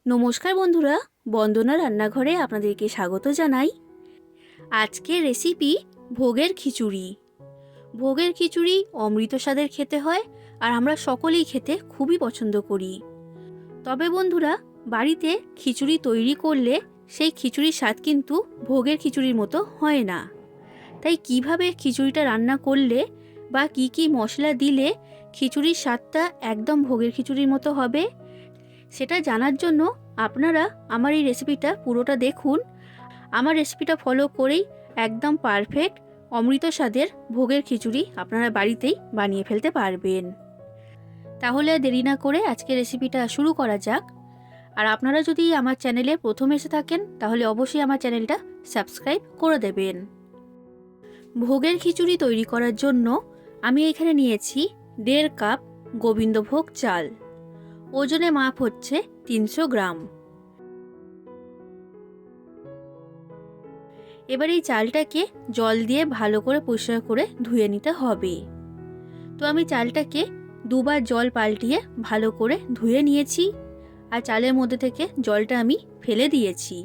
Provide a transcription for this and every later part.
নমস্কার বন্ধুরা, বন্দনা রান্নাঘরে আপনাদেরকে স্বাগত জানাই। আজকের রেসিপি ভোগের খিচুড়ি। ভোগের খিচুড়ি অমৃত স্বাদের খেতে হয়, আর আমরা সকলেই খেতে খুবই পছন্দ করি। তবে বন্ধুরা, বাড়িতে খিচুড়ি তৈরি করলে সেই খিচুড়ির স্বাদ কিন্তু ভোগের খিচুড়ির মতো হয় না। তাই কিভাবে খিচুড়িটা রান্না করলে বা কি কি মশলা দিলে খিচুড়ির স্বাদটা একদম ভোগের খিচুড়ির মতো হবে, সেটা জানার জন্য আপনারা আমার এই রেসিপিটা পুরোটা দেখুন। আমার রেসিপিটা ফলো করেই একদম পারফেক্ট অমৃত স্বাদের ভোগের খিচুড়ি আপনারা বাড়িতেই বানিয়ে ফেলতে পারবেন। তাহলে দেরি না করে আজকের রেসিপিটা শুরু করা যাক। আর আপনারা যদি আমার চ্যানেলে প্রথম এসে থাকেন তাহলে অবশ্যই আমার চ্যানেলটা সাবস্ক্রাইব করে দেবেন। ভোগের খিচুড়ি তৈরি করার জন্য আমি এখানে নিয়েছি 1.5 কাপ গোবিন্দভোগ চাল। ওজনে মাপ হচ্ছে 300 গ্রাম। এবার এই চালটাকে জল দিয়ে ভালো করে পরিষ্কার করে ধুয়ে নিতে হবে। তো আমি চালটাকে দুবার জল পাল্টিয়ে ভালো করে ধুয়ে নিয়েছি, আর চালের মধ্যে থেকে জলটা আমি ফেলে দিয়েছি।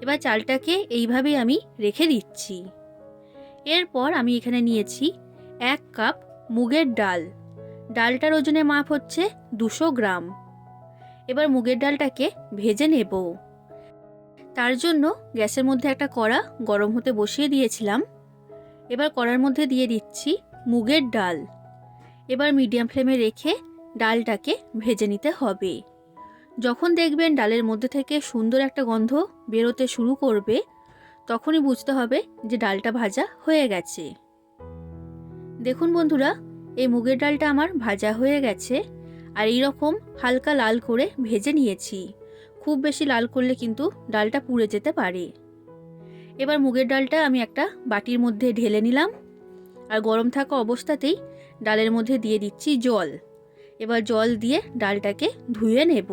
এবার চালটাকে এইভাবেই আমি রেখে দিচ্ছি। এরপর আমি এখানে নিয়েছি 1 কাপ মুগের ডাল। ডালটার ওজনে মাপ হচ্ছে 200 গ্রাম। এবার মুগের ডালটাকে ভেজে নেব। তার জন্য গ্যাসের মধ্যে একটা কড়া গরম হতে বসিয়ে দিয়েছিলাম। এবার কড়ার মধ্যে দিয়ে দিচ্ছি মুগের ডাল। এবার মিডিয়াম ফ্লেমে রেখে ডালটাকে ভেজে নিতে হবে। যখন দেখবেন ডালের মধ্যে থেকে সুন্দর একটা গন্ধ বেরোতে শুরু করবে, তখনই বুঝতে হবে যে ডালটা ভাজা হয়ে গেছে। দেখুন বন্ধুরা, এই মুগের ডালটা আমার ভাজা হয়ে গেছে, আর এইরকম হালকা লাল করে ভেজে নিয়েছি। খুব বেশি লাল করলে কিন্তু ডালটা পুড়ে যেতে পারে। এবার মুগের ডালটা আমি একটা বাটির মধ্যে ঢেলে নিলাম, আর গরম থাকা অবস্থাতেই ডালের মধ্যে দিয়ে দিচ্ছি জল। এবার জল দিয়ে ডালটাকে ধুয়ে নেব।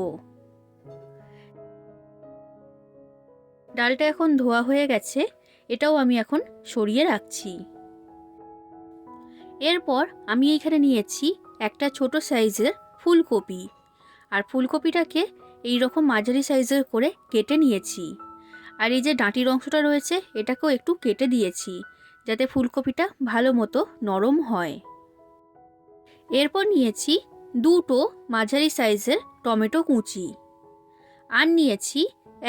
ডালটা এখন ধোয়া হয়ে গেছে, এটাও আমি এখন সরিয়ে রাখছি। এরপর আমি এইখানে নিয়েছি একটা ছোট সাইজের ফুলকপি, আর ফুলকপিটাকে এইরকম মাঝারি সাইজের করে কেটে নিয়েছি। আর এই যে ডাঁটির অংশটা রয়েছে এটাকেও একটু কেটে দিয়েছি, যাতে ফুলকপিটা ভালো মতো নরম হয়। এরপর নিয়েছি 2টো মাঝারি সাইজের টমেটো কুচি, আর নিয়েছি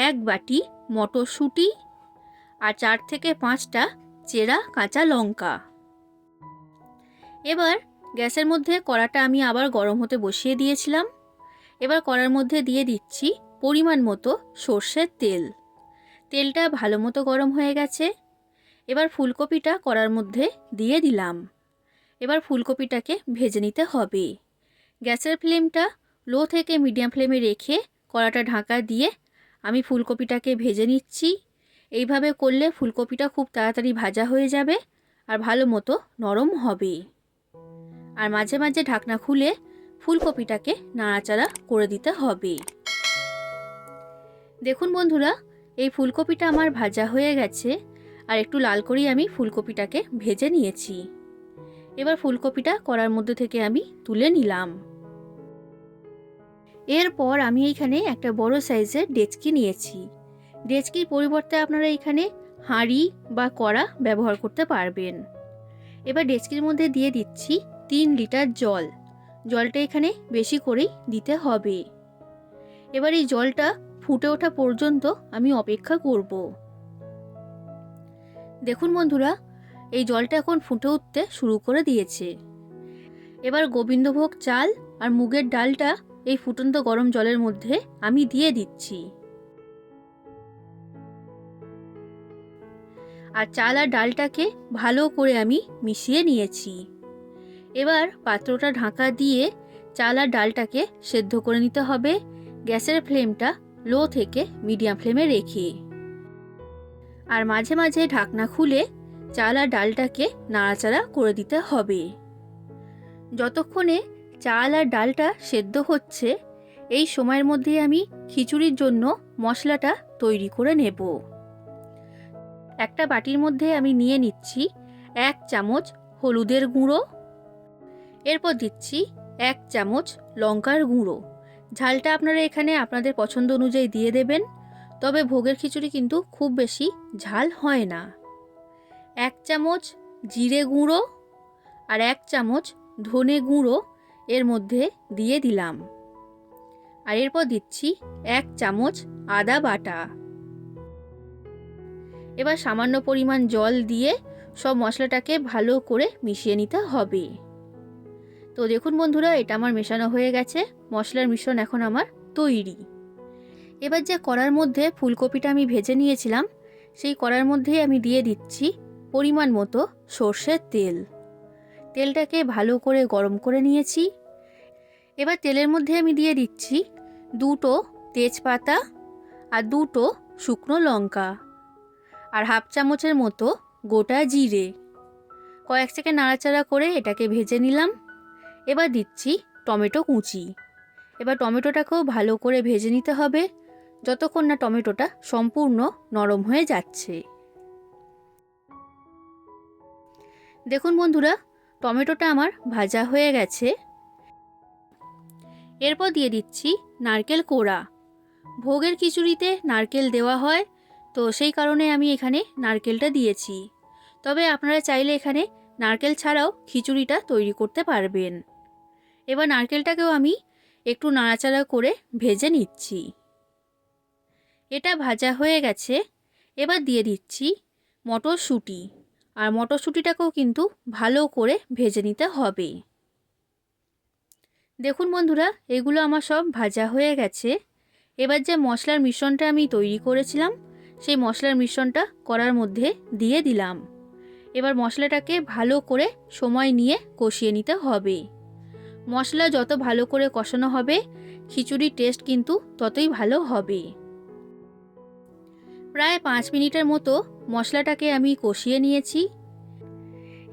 1 বাটি মটরশুঁটি, আর 4 থেকে 5টা চেরা কাঁচা লঙ্কা। এবার গ্যাসের মধ্যে কড়াটা আমি আবার গরম হতে বসিয়ে দিয়েছিলাম। এবার কড়ার মধ্যে দিয়ে দিচ্ছি পরিমাণ মতো সর্ষের তেল। তেলটা ভালো মতো গরম হয়ে গেছে। এবার ফুলকপিটা কড়ার মধ্যে দিয়ে দিলাম। এবার ফুলকপিটাকে ভেজে নিতে হবে। গ্যাসের ফ্লেমটা লো থেকে মিডিয়াম ফ্লেমে রেখে কড়াটা ঢাকা দিয়ে আমি ফুলকপিটাকে ভেজে নিচ্ছি। এইভাবে করলে ফুলকপিটা খুব তাড়াতাড়ি ভাজা হয়ে যাবে আর ভালো মতো নরম হবে। আর মাঝে মাঝে ঢাকনা খুলে ফুলকপিটাকে নাড়াচাড়া করে দিতে হবে। দেখুন বন্ধুরা, এই ফুলকপিটা আমার ভাজা হয়ে গেছে, আর একটু লাল করেই আমি ফুলকপিটাকে ভেজে নিয়েছি। এবার ফুলকপিটা কড়ার মধ্যে থেকে আমি তুলে নিলাম। এরপর আমি এইখানে একটা বড় সাইজের ডেচকি নিয়েছি। ডেচকির পরিবর্তে আপনারা এখানে হাঁড়ি বা কড়া ব্যবহার করতে পারবেন। এবার ডেচকির মধ্যে দিয়ে দিচ্ছি 3 লিটার জল। জলটা এখানে বেশি করেই দিতে হবে। এবার এই জলটা ফুটে ওঠা পর্যন্ত আমি অপেক্ষা করব। দেখুন বন্ধুরা, এই জলটা এখন ফুটে উঠতে শুরু করে দিয়েছে। এবার গোবিন্দভোগ চাল আর মুগের ডালটা এই ফুটন্ত গরম জলের মধ্যে আমি দিয়ে দিচ্ছি। আর চাল আর ডালটাকে ভালো করে আমি মিশিয়ে নিয়েছি। এবার পাত্রটা ঢাকা দিয়ে চাল আর ডালটাকে সেদ্ধ করে নিতে হবে, গ্যাসের ফ্লেমটা লো থেকে মিডিয়াম ফ্লেমে রেখে। আর মাঝে মাঝে ঢাকনা খুলে চাল আর ডালটাকে নাড়াচাড়া করে দিতে হবে। যতক্ষণে চাল আর ডালটা সেদ্ধ হচ্ছে, এই সময়ের মধ্যে আমি খিচুড়ির জন্য মশলাটা তৈরি করে নেব। একটা বাটির মধ্যে আমি নিয়ে নিচ্ছি 1 চামচ হলুদের গুঁড়ো। এরপর দিচ্ছি 1 চামচ লঙ্কার গুঁড়ো, ঝালটা আপনারা এখানে আপনাদের পছন্দ অনুযায়ী দিয়ে দেবেন, তবে ভোগের খিচুড়ি কিন্তু খুব বেশি ঝাল হয় না। 1 চামচ জিরে গুঁড়ো আর 1 চামচ ধনে গুঁড়ো এর মধ্যে দিয়ে দিলাম। আর এরপর দিচ্ছি 1 চামচ আদা বাটা। এবার সামান্য পরিমাণ জল দিয়ে সব মশলাটাকে ভালো করে মিশিয়ে নিতে হবে। তো দেখুন বন্ধুরা, এটা আমার মেশানো হয়ে গেছে, মশলার মিশ্রণ এখন আমার তৈরি। এবার যে কড়ার মধ্যে ফুলকপিটা আমি ভেজে নিয়েছিলাম, সেই কড়ার মধ্যেই আমি দিয়ে দিচ্ছি পরিমাণ মতো সর্ষের তেল। তেলটাকে ভালো করে গরম করে নিয়েছি। এবার তেলের মধ্যে আমি দিয়ে দিচ্ছি 2টো তেজপাতা আর 2টো শুকনো লঙ্কা আর 1/2 চামচের মতো গোটা জিরে। কয়েক সেকেন্ড নাড়াচাড়া করে এটাকে ভেজে নিলাম। এবার দিচ্ছি টমেটো কুচি। এবার টমেটোটাকেও ভালো করে ভেজে নিতে হবে যতক্ষণ না টমেটোটা সম্পূর্ণ নরম হয়ে যাচ্ছে। দেখুন বন্ধুরা, টমেটোটা আমার ভাজা হয়ে গেছে। এরপর দিয়ে দিচ্ছি নারকেল কোড়া। ভোগের খিচুড়িতে নারকেল দেওয়া হয়, তো সেই কারণে আমি এখানে নারকেলটা দিয়েছি। তবে আপনারা চাইলে এখানে নারকেল ছাড়াও খিচুড়িটা তৈরি করতে পারবেন। এবার নারকেলটাকেও আমি একটু নাড়াচাড়া করে ভেজে নিচ্ছি। এটা ভাজা হয়ে গেছে। এবার দিয়ে দিচ্ছি মটরশুঁটি, আর মটরশুঁটিটাকেও কিন্তু ভালো করে ভেজে নিতে হবে। দেখুন বন্ধুরা, এগুলো আমার সব ভাজা হয়ে গেছে। এবার যে মশলার মিশ্রণটা আমি তৈরি করেছিলাম, সেই মশলার মিশ্রণটা কড়ার মধ্যে দিয়ে দিলাম। এবার মশলাটাকে ভালো করে সময় নিয়ে কষিয়ে নিতে হবে। মশলা যত ভালো করে কষানো হবে, খিচুড়ির টেস্ট কিন্তু ততই ভালো হবে। প্রায় 5 মিনিটের মতো মশলাটাকে আমি কষিয়ে নিয়েছি।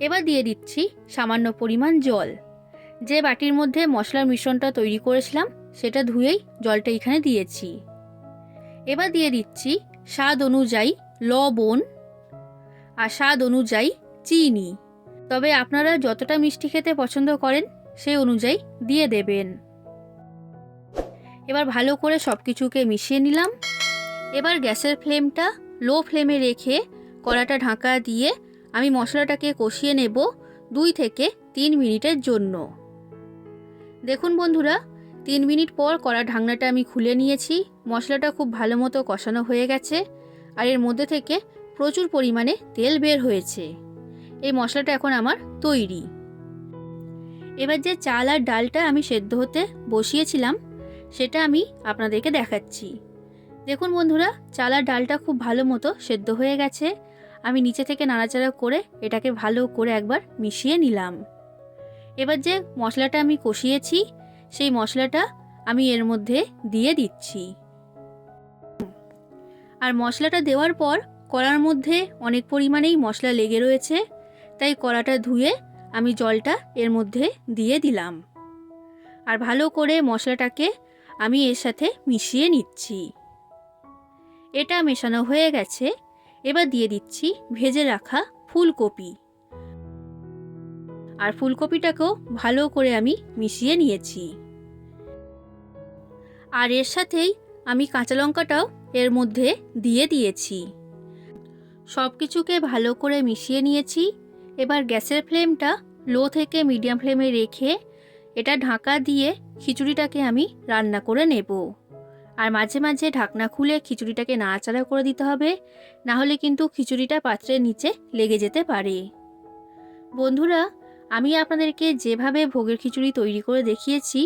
এবার দিয়ে দিচ্ছি সামান্য পরিমাণ জল। যে বাটির মধ্যে মশলার মিশ্রণটা তৈরি করেছিলাম, সেটা ধুয়েই জলটা এখানে দিয়েছি। এবার দিয়ে দিচ্ছি স্বাদ অনুযায়ী লবণ আর স্বাদ অনুযায়ী চিনি। তবে আপনারা যতটা মিষ্টি খেতে পছন্দ করেন সেই অনুযায়ী দিয়ে দেবেন। এবার ভালো করে সব কিছুকে মিশিয়ে নিলাম। এবার গ্যাসের ফ্লেমটা লো ফ্লেমে রেখে কড়াটা ঢাকা দিয়ে আমি মশলাটাকে কষিয়ে নেব 2 থেকে 3 মিনিটের জন্য। দেখুন বন্ধুরা, 3 মিনিট পর কড়া ঢাকনাটা আমি খুলে নিয়েছি। মশলাটা খুব ভালো মতো কষানো হয়ে গেছে, আর এর মধ্যে থেকে প্রচুর পরিমাণে তেল বের হয়েছে। এই মশলাটা এখন আমার তৈরি। এবার যে চাল আর ডালটা আমি সেদ্ধ হতে বসিয়েছিলাম, সেটা আমি আপনাদেরকে দেখাচ্ছি। দেখুন বন্ধুরা, চাল আর ডালটা খুব ভালো মতো সেদ্ধ হয়ে গেছে। আমি নিচে থেকে নাড়াচাড়া করে এটাকে ভালো করে একবার মিশিয়ে নিলাম। এবার যে মশলাটা আমি কষিয়েছি, সেই মশলাটা আমি এর মধ্যে দিয়ে দিচ্ছি। আর মশলাটা দেওয়ার পর কড়ার মধ্যে অনেক পরিমাণেই মশলা লেগে রয়েছে, তাই কড়াটা ধুয়ে আমি জলটা এর মধ্যে দিয়ে দিলাম। আর ভালো করে মশলাটাকে আমি এর সাথে মিশিয়ে নিচ্ছি। এটা মেশানো হয়ে গেছে। এবার দিয়ে দিচ্ছি ভেজে রাখা ফুলকপি। আর ফুলকপিটাকেও ভালো করে আমি মিশিয়ে নিয়েছি। আর এর সাথেই আমি কাঁচা লঙ্কাটাও এর মধ্যে দিয়ে দিয়েছি। সব কিছুকে ভালো করে মিশিয়ে নিয়েছি। এবার গ্যাসের ফ্লেমটা লো থেকে মিডিয়াম ফ্লেমে রেখে এটা ঢাকা দিয়ে খিচুড়িটাকে আমি রান্না করে নেব। আর মাঝে মাঝে ঢাকনা খুলে খিচুড়িটাকে নাড়াচাড়া করে দিতে হবে, না হলে কিন্তু খিচুড়িটা পাত্রের নিচে লেগে যেতে পারে। বন্ধুরা, আমি আপনাদেরকে যেভাবে ভোগের খিচুড়ি তৈরি করে দেখিয়েছি,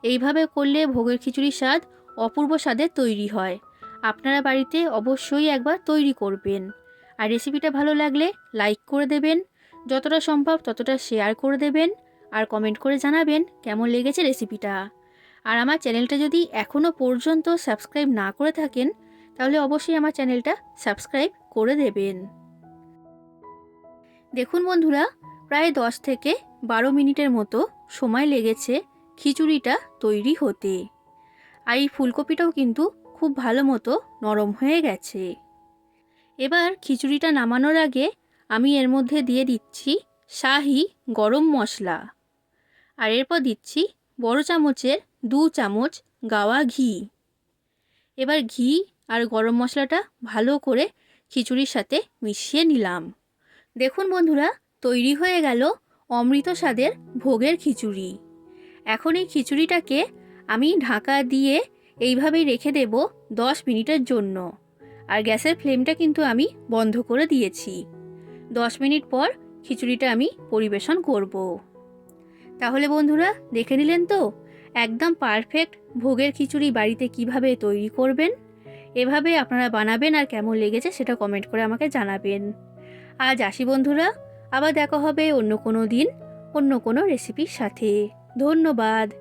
এইভাবে করলে ভোগের খিচুড়ির স্বাদ অপূর্ব স্বাদের তৈরি হয়। আপনারা বাড়িতে অবশ্যই একবার তৈরি করবেন। আর রেসিপিটা ভালো লাগলে লাইক করে দেবেন, যতটা সম্ভব ততটা শেয়ার করে দেবেন, আর কমেন্ট করে জানাবেন কেমন লেগেছে রেসিপিটা। আর আমার চ্যানেলটা যদি এখনও পর্যন্ত সাবস্ক্রাইব না করে থাকেন, তাহলে অবশ্যই আমার চ্যানেলটা সাবস্ক্রাইব করে দেবেন। দেখুন বন্ধুরা, প্রায় 10 থেকে 12 মিনিটের মতো সময় লেগেছে খিচুড়িটা তৈরি হতে। আর এই ফুলকপিটাও কিন্তু খুব ভালো মতো নরম হয়ে গেছে। এবার খিচুড়িটা নামানোর আগে আমি এর মধ্যে দিয়ে দিচ্ছি শাহি গরম মশলা। আর এরপর দিচ্ছি বড় চামচের 2 চামচ গাওয়া ঘি। এবার ঘি আর গরম মশলাটা ভালো করে খিচুড়ির সাথে মিশিয়ে নিলাম। দেখুন বন্ধুরা, তৈরি হয়ে গেল অমৃত স্বাদের ভোগের খিচুড়ি। এখন এই খিচুড়িটাকে আমি ঢাকা দিয়ে এইভাবেই রেখে দেব 10 মিনিটের জন্য। আর গ্যাসের ফ্লেমটা কিন্তু আমি বন্ধ করে দিয়েছি। 10 মিনিট পর খিচুড়িটা আমি পরিবেশন করব। তাহলে বন্ধুরা, দেখে নিলেন তো একদম পারফেক্ট ভোগের খিচুড়ি বাড়িতে কিভাবে তৈরি করবেন। এভাবে আপনারা বানাবেন আর কেমন লেগেছে সেটা কমেন্ট করে আমাকে জানাবেন। আজ আসি বন্ধুরা, আবার দেখা হবে অন্য কোনো দিন অন্য কোনো রেসিপির সাথে। ধন্যবাদ।